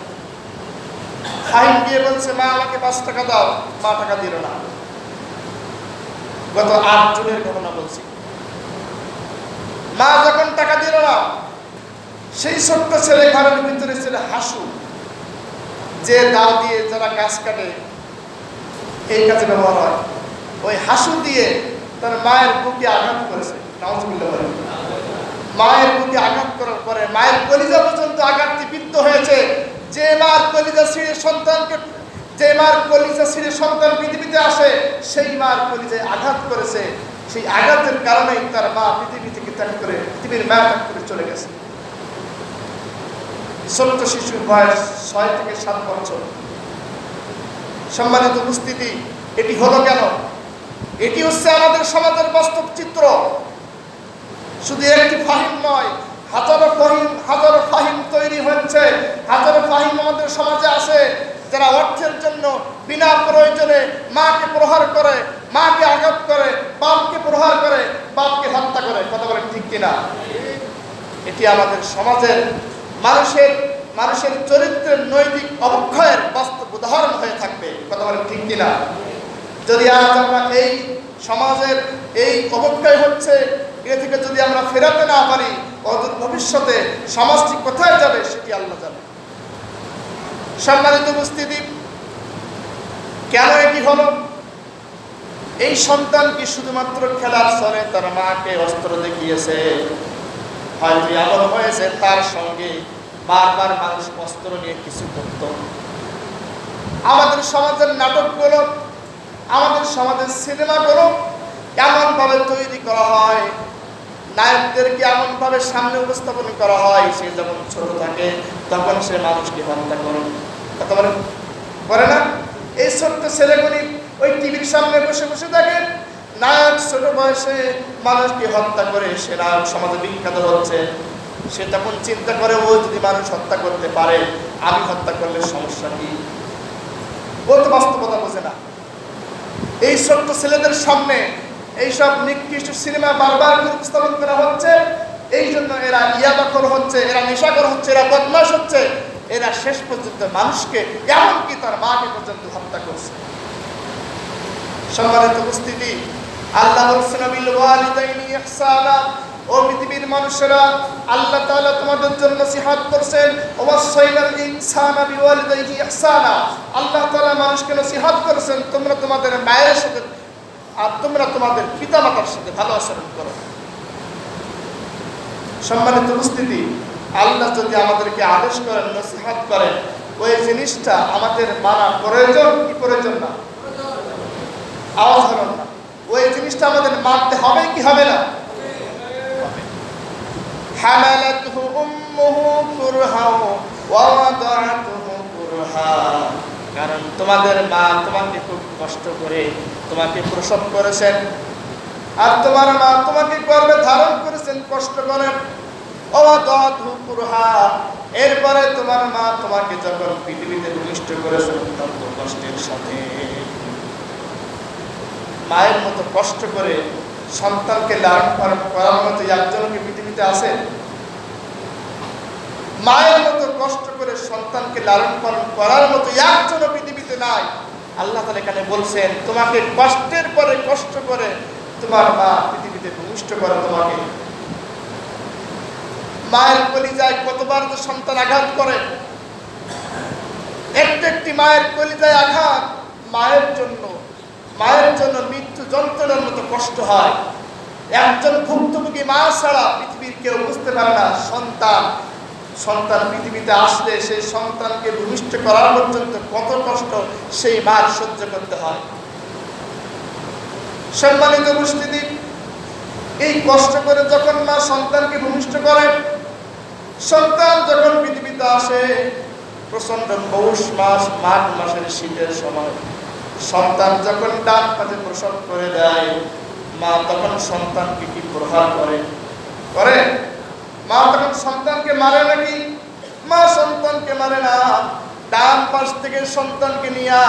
ফাহিম গিয়ে বলছে মা আমাকে 5 টাকা দাও, মা টাকা দিল না। গত 8 জুনের ঘটনা বলছি। মা যখন টাকা দিল না, সেই ছোট্ট ছেলে ঘরের ভিতরে ছিল হাসু, যে দাও দিয়ে যারা গাছ কাটে এই কাজে ব্যবহার হয়, ওই হাসু দিয়ে তার মায়ের বুকে আঘাত করেছে। নাউজুবিল্লাহ বলেন। মায়ের বুকে আঘাত করার পরে মায়ের কলিজা পর্যন্ত আঘাতে বিদ্ধ হয়েছে। যে মার কলিজা ছিঁড়ে সন্তানকে, যে মার কলিজা ছিঁড়ে সন্তান পৃথিবীতে আসে, সেই মার কলিজায় আঘাত করেছে। সেই আঘাতের কারণেই তার মা পৃথিবী থেকে ত্যাগ করে, পৃথিবীর মা ত্যাগ করে চলে গেছে। ছোট্ট শিশুর বয়স 6 থেকে 7 বছর। সম্মানিত উপস্থিতি, এটি হলো কেন? এটি হচ্ছে আমাদের সমাজের বাস্তব চিত্র। শুধু একটি ফাহিম নয়, হাজারো ফাহিম তৈরি হচ্ছে। হাজারো ফাহিম আমাদের সমাজে আছে, যারা অর্থের জন্য বিনা প্রয়োজনে মাকে প্রহার করে, মাকে আঘাত করে, বাপকে প্রহার করে, বাপকে হত্যা করে। কথা বলেন ঠিক কিনা? এটি আমাদের সমাজের মানুষের চরিত্রের নৈতিক অবক্ষয়ের বাস্তব উদাহরণ হয়ে থাকবে। কথা বলেন ঠিক কিনা? যদি আজ আমরা এই সমাজের এই অবক্ষয় হচ্ছে, এ থেকে যদি আমরা ফেরাতে না পারি, অদূর ভবিষ্যতে সমাজটি কোথায় যাবে সেটি আল্লাহ জানে। সম্মানিত উপস্থিতি, কেন এটি হলো? এই সন্তান কি শুধুমাত্র খেলার ছলে তার মাকে অস্ত্র দেখিয়েছে? হয়তো এমন হয়েছে তার সঙ্গে বারবার মানুষ অস্ত্র নিয়ে কিছু করত। আমাদের সমাজের নাটকগুলো, আমাদের সমাজের সিনেমাগুলো এমনভাবে তৈরি করা হয়, নায়কদেরকে এমনভাবে সামনে উপস্থাপন করা হয়, সে যখন ছোট থাকে তখন সে মানুষকে হত্যা করে। কথা বলে করে না? এই ছোট্ট ছেলেগুলি ওই টিভির সামনে বসে বসে থাকে, নায়ক ছোট বয়সে মানুষকে হত্যা করে, সে নায়ক সমাজে বিখ্যাত হচ্ছে। সে তখন চিন্তা করে, ও যদি মানুষ হত্যা করতে পারে, আমি হত্যা করলে সমস্যা কি? ও তো বাস্তবতা বোঝে না। এই ছোট্ট ছেলেদের সামনে এইসব নিকৃষ্ট সিনেমা বারবার উপস্থাপন করা হচ্ছে। এই জন্য এরা ইয়াবাখোর হচ্ছে, এরা নেশাখোর হচ্ছে, এরা বদমাশ হচ্ছে। এরা শেষ পর্যন্ত মানুষকে, এমনকি তার মাকে পর্যন্ত হত্যা করছে। সম্মানিত উপস্থিতি, আল্লাহ বলছেন বিল ওয়ালিদাইনি ইহসানা, ও পৃথিবীর মানুষেরা, আল্লাহ তাআলা তোমাদের জন্য নসিহত করছেন, ওয়াসাইনাল ইনসানা বিওয়ালিদাইহি ইহসানা। আল্লাহ তাআলা মানুষকে নসিহত করেছেন, তোমরা তোমাদের মায়ের সাথে আর তোমরা তোমাদের পিতামাতার সাথে ভালো আচরণ করো। সম্মানিত উপস্থিতি, আল্লাহ যদি আমাদেরকে আদেশ করেন, নসিহত করেন, ওই জিনিসটা আমাদের মানা প্রয়োজন কি প্রয়োজন না? আওয়াজ হলেন না। ওই জিনিসটা আমাদের মানতে হবে কি হবে না? হামালাতহু উম্মুহু কুরহা ওয়া ওয়াদাআতুহু কুরহা। কারণ তোমাদের মা তোমাকে খুব কষ্ট করে তোমাকে প্রসব করেছেন, আর তোমার মা তোমাকে গর্ভে ধারণ করেছেন কষ্ট করে। ওয়াদাআতুহু কুরহা, এরপরে তোমার মা তোমাকে যখন পৃথিবীতে ভূমিষ্ঠ করেছেন অত্যন্ত কষ্টের সাথে। মায়ের মতো কষ্ট করে সন্তানকে লালন পালন করার মতো একজন কি পৃথিবীতে আছে? মায়ের মতো কষ্ট করে সন্তানকে লালন পালন করার মতো একজনও পৃথিবীতে নাই। আল্লাহ তাআলা এখানে বলছেন তোমাকে কষ্টের পরে কষ্ট করে তোমার মা পৃথিবীতে ভূমিষ্ঠ করে তোমাকে। মায়ের কলিজায় কতবার তো সন্তান আঘাত করে। একটি মায়ের কলিজায় আঘাত মায়ের জন্য মৃত্যু যন্ত্রণার মতো কষ্ট হয়। একজন ভুক্তভোগী মা ছাড়া পৃথিবীর কেউ বুঝতে পারে না সন্তান পৃথিবীতে আসলে সেই সন্তানকে ভূমিষ্ঠ করার পর্যন্ত কত কষ্ট সেই মার সহ্য করতে হয়। সম্মানিত উপস্থিতি, এই কষ্ট করে যখন মা সন্তানকে ভূমিষ্ঠ করে, সন্তান যখন পৃথিবীতে আসে প্রচন্ড পৌষ মাস মাঘ মাসের শীতের সময়, সন্তান যখন ডান পাশে প্রসব করে দেয়, মা তখন সন্তানকে কি প্রহার করে? মা তখন সন্তানকে মারে নাকি? মা সন্তানকে মারে না। ডান পাশ থেকে সন্তানকে নিয়ে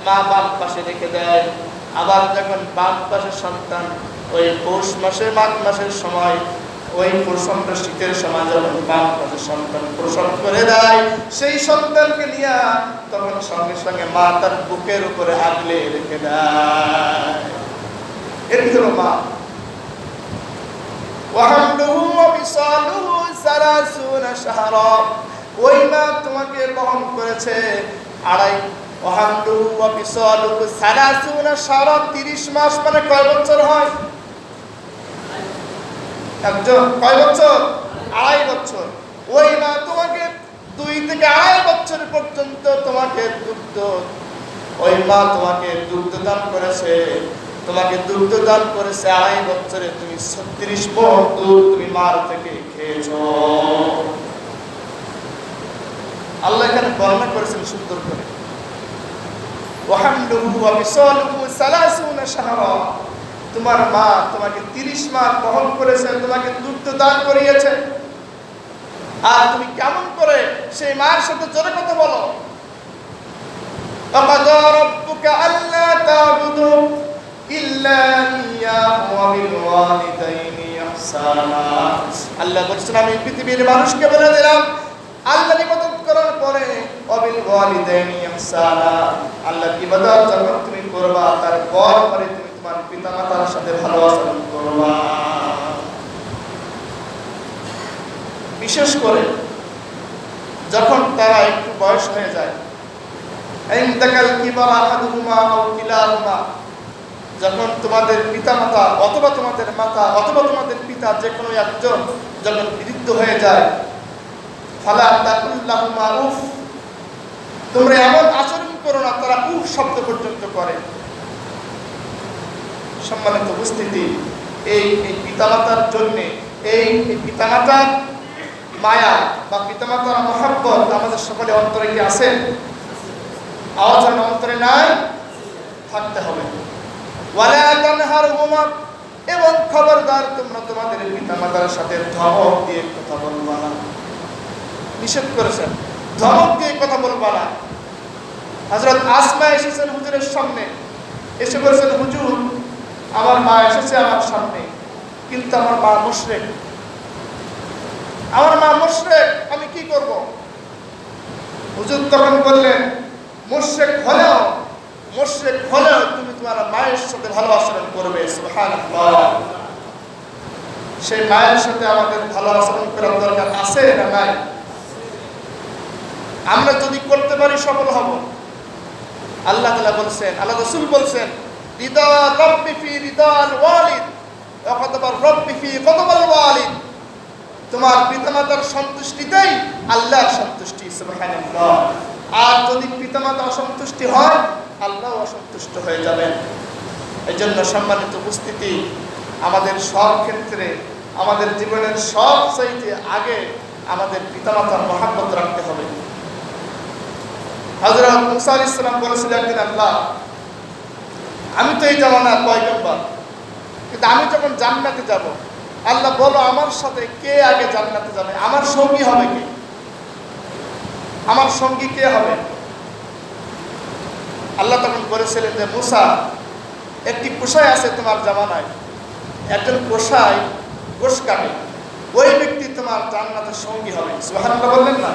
মা বাম পাশে রেখে দেয়। আবার যখন বাম পাশে সন্তান ওই পৌষ মাসে মাঘ মাসের সময়, ওই প্রচন্ড শীতের সময় যখন বাম পাশে সন্তান প্রসব করে দেয়, সেই সন্তানকে নিয়ে তখন সঙ্গে সঙ্গে মা তার বুকের উপরে আগলে রেখে দেয়। এটি হলো মা। ওয়াহামলুহু ওয়া বিসালুহু 30 শাহরা, ওই মা তোমাকে বহন করেছে ওয়াহামলুহু ওয়া বিসালুহু 30 শাহরা, 30 মাস মানে কয় বছর হয়? একজন কয় বছর? 2.5 বছর। ওই মা তোমাকে 2 থেকে 2.5 বছর পর্যন্ত তোমাকে ওই মা তোমাকে দুগ্ধ দান করেছে। 2.5 বছরে তুমি 36 মণ দুধ তুমি মার থেকে খেয়েছো। আল্লাহ এখানে বর্ণনা করেছেন সুন্দর করে। ওয়াহামলুহু ওয়া বিসালুহু 30 শাহরা, তোমার মা তোমাকে 30 মাস বহন করেছে, তোমাকে দুগ্ধ দান করিয়েছে। আর তুমি কেমন করে সেই মায়ের সাথে জোরে কথা বলো? ওয়াকাদা রাব্বুকা আল্লা তা'বুদু ইল্লা ইয়্যাহু ওয়া বিল ওয়ালিদাইনি ইহসানা। আল্লাহ বলেছেন আমি পৃথিবীর মানুষকে বলে দিলাম আল্লাহর ইবাদত করার পরে ওয়াবিল ওয়ালিদাইনি ইহসানা, আল্লাহর ইবাদত যখন তুমি করবা তারপরে তুমি তোমার পিতামাতার সাথে ভালো আচরণ করবা। বিশেষ করে যখন তারা একটু বয়স হয়ে যায়, ইনতাকাল কিবার আহাদুহুমা আও কিলাহুমা, যখন তোমাদের পিতামাতা অথবা তোমাদের মাতা অথবা তোমাদের পিতা যে কোনো একজন যখন বৃদ্ধ হয়ে যায়, ফালা তাকুল্লাহুমা উফ, তোমরা এমন আচরণ করো না তারা উফ শব্দ পর্যন্ত করে। সম্মানিত উপস্থিতি, এই পিতামাতার জন্য এই পিতামাতার মায়া বা পিতামাতার মহব্বত আমাদের সকলে অন্তরে কি আছে? আওয়াজ অন্তরে নাই, থাকতে হবে। ওয়ালা তানহারহুমা, এবং খবরদার তোমরা তোমাদের পিতামাতার সাথে ধমক দিয়ে কথা বলবা না। নিষেধ করেছেন ধমক দিয়ে কথা বলবা না। হযরত আসমা এসেছেন হুজুরের সামনে, এসে বলেছেন হুজুর আমার মা এসেছে আমার সামনে, কিন্তু আমার মা মুশরিক, আমি কি করব? হুজুর তখন বললেন মুশরিক হলেও তুমি তোমার মায়ের সাথে ভালো আচরণ করবে। সুবহানাল্লাহ। সেই মায়ের সাথে আমাদের ভালো আচরণ করার দরকার আছে না নাই? আমরা যদি করতে পারি সফল হব। আল্লাহ তাআলা বলছেন, আল্লাহ রাসূল বলছেন রিদা রাব্বি ফি রিদাল ওয়ালিদ ওয়া গদাবার রাব্বি ফি গদাবাল ওয়ালিদ। তোমার পিতামাতার সন্তুষ্টিতেই আল্লাহর সন্তুষ্টি, সুবহানাল্লাহ। আর যদি পিতামাতা অসন্তুষ্টি হয়, আল্লাহ অসন্তুষ্ট হয়ে যাবেন। এই জন্য সম্মানিত উপস্থিতি, আমাদের সব ক্ষেত্রে, আমাদের জীবনের সব চাইতে আগে আমাদের পিতামাতার মহব্বত রাখতে হবে। হযরত মুসা আলাইহিস সালাম বলেছিলেন একদিন, আল্লাহ, আমি তো এই জামানার পয়গম্বর, কিন্তু আমি যখন জান্নাতে যাব, আল্লাহ বলো আমার সাথে কে আগে জান্নাতে যাবে, আমার সঙ্গী হবে কে, আমার সঙ্গী কে হবে? আল্লাহ তখন বলেছিলেন যে মুসা, একটি কসাই আছে তোমার জামানায়, একজন কসাই গোশ কাটে, ওই ব্যক্তি তোমার জান্নাতের সঙ্গী হবে। সুবহানাল্লাহ বললেন না?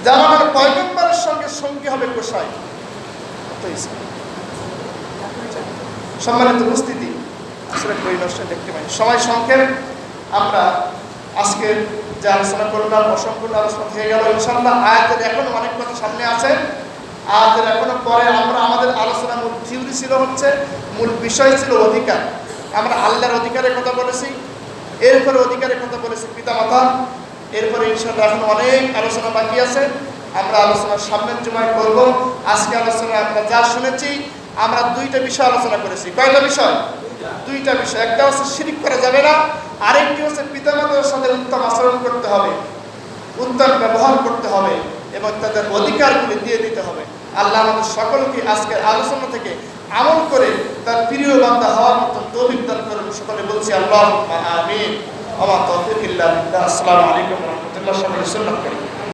জামানার পয়গম্বরের সঙ্গে সঙ্গী হবে কসাই। সম্মানিত উপস্থিতি, আসলে পরিদর্শন দেখতে পাই, সময় সংক্ষেপ। আমরা আজকে যে আলোচনা করলাম অসম্পূর্ণ আলোচনা হয়ে গেল। ইনশাআল্লাহ আয়াতের এখনো অনেক কথা সামনে আছে। আয়াতের এখনো পরে আমরা আমাদের আলোচনা মূল থিওরি ছিল হচ্ছে, মূল বিষয় ছিল অধিকার। আমরা আল্লাহর অধিকারের কথা বলেছি, এরপরে অধিকারের কথা বলেছি পিতামাতা। এরপরে ইনশাআল্লাহ এখন অনেক আলোচনা বাকি আছে, আমরা আলোচনার সামনের জুমায় করব। আজকে আলোচনায় আমরা যা শুনেছি, আমরা দুইটা বিষয় আলোচনা করেছি। কয়টা বিষয়? দুইটা বিষয়। একটা হচ্ছে শিরক করা যাবে না, আরেকটি হচ্ছে পিতামাতার সাথে উত্তম আচরণ করতে হবে, উত্তম ব্যবহার করতে হবে এবং তাদের অধিকারগুলি দিয়ে দিতে হবে। আল্লাহ আমাদের সকলকে আজকের আলোচনা থেকে আমল করে তার প্রিয় বান্দা হওয়ার মতন তৌফিক দান করুন। সকলে বলছি আল্লাহুম্মা আমিন। ওয়া মা তাওফীক ইল্লা বিল্লাহ। আসসালামু আলাইকুম ওয়া রাহমাতুল্লাহ। সবাই সুন্নাত করি।